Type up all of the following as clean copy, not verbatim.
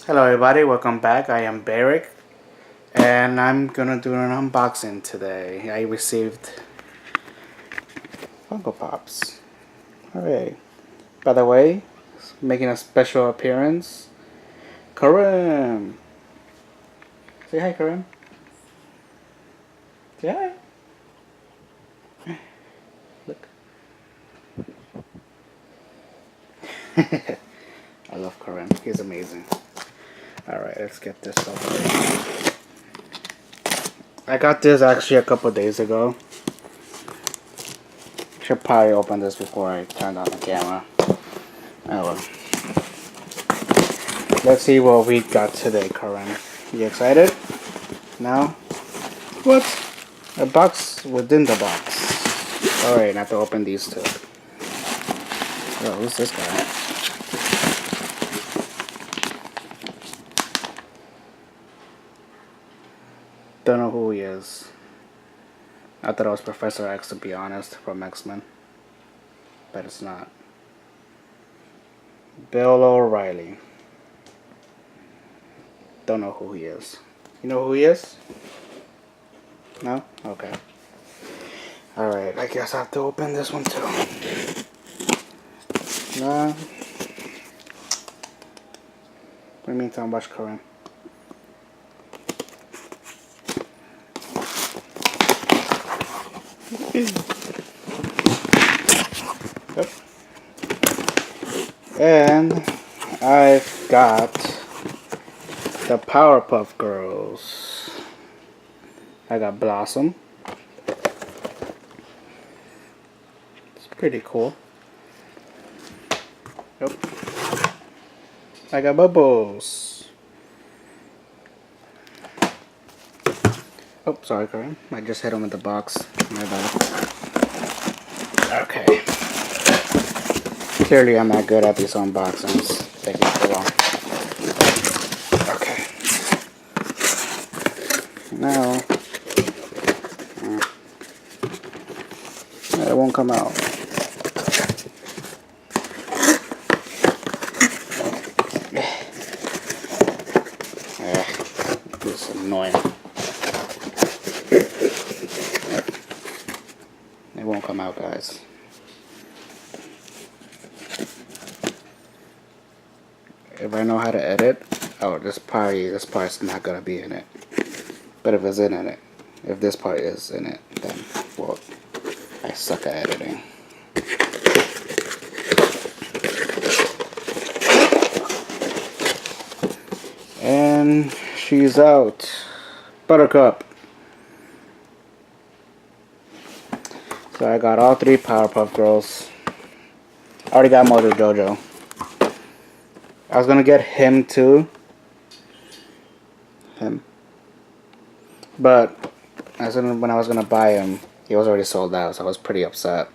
Hello everybody, welcome back. I am B-Erick and I'm gonna do an unboxing today. I received Funko Pops. Hooray. By the way, making a special appearance, Karim. Say hi, Karim. Say hi. Look. I love Karim. He's amazing. Alright, let's get this over. I got this actually a couple days ago. Should probably open this before I turn on the camera. Oh well. Let's see what we got today, Karim. You excited? No? What? A box within the box. Alright, I have to open these two. Oh, who's this guy? Don't know who he is. I thought it was Professor X, to be honest, from X-Men. But it's not. Bill O'Reilly. Don't know who he is. You know who he is? No? Okay. Alright, I guess I have to open this one too. No. What do you mean so much, Karim? Yep. And I've got the Powerpuff Girls. I got Blossom. It's pretty cool. Yep. I got Bubbles. Oh, sorry, Karim. I just hit him with the box. My bad. Okay. Clearly, I'm not good at these unboxings. Taking too long. Okay. Now, it won't come out. This is annoying. It won't come out, guys. If I know how to edit, oh, this part's not gonna be in it. But if it's in it, if this part is in it, then, well, I suck at editing. And she's out. Buttercup. So I got all three Powerpuff Girls. I already got Mojo Jojo. I was gonna get him too. But when I was gonna buy him, he was already sold out, so I was pretty upset.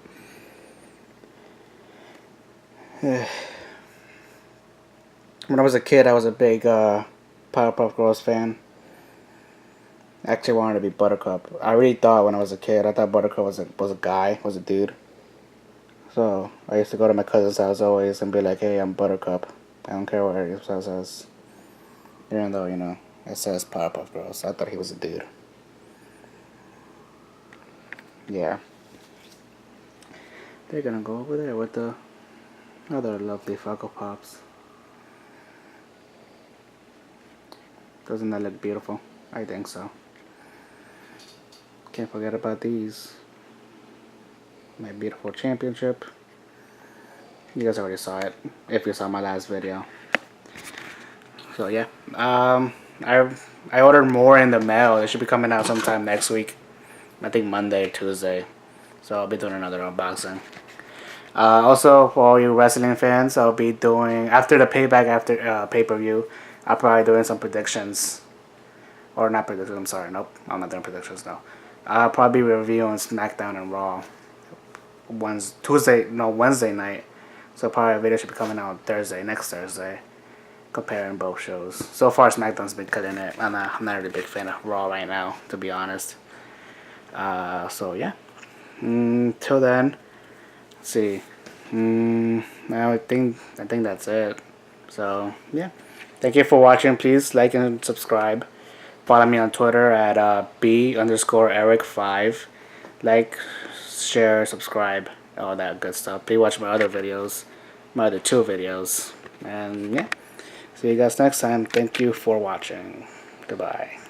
When I was a kid, I was a big Powerpuff Girls fan. I actually wanted to be Buttercup. I really thought when I was a kid, I thought Buttercup was a guy, was a dude. So I used to go to my cousin's house always and be like, "Hey, I'm Buttercup. I don't care what it says." Even though, you know, it says Powerpuff Girls. I thought he was a dude. Yeah. They're gonna go over there with the other lovely Funko Pops. Doesn't that look beautiful? I think so. Can't forget about these. My beautiful championship. You guys already saw it, if you saw my last video. So yeah, I ordered more in the mail. It should be coming out sometime next week. I think Monday or Tuesday. So I'll be doing another unboxing. Also, for all you wrestling fans, I'll be doing after the pay-per-view. I'll probably doing some predictions, or not predictions. I'm sorry, nope, I'm not doing predictions now. I'll probably be reviewing SmackDown and Raw. Wednesday night. So probably a video should be coming out next Thursday, comparing both shows. So far, SmackDown's been killing it. I'm not really a big fan of Raw right now, to be honest. So yeah. Till then, let's see. Now I think that's it. So yeah, thank you for watching. Please like and subscribe. Follow me on Twitter at B_Erick5. Like, share, subscribe, all that good stuff. Please watch my other videos, my other 2 videos. And yeah, see you guys next time. Thank you for watching. Goodbye.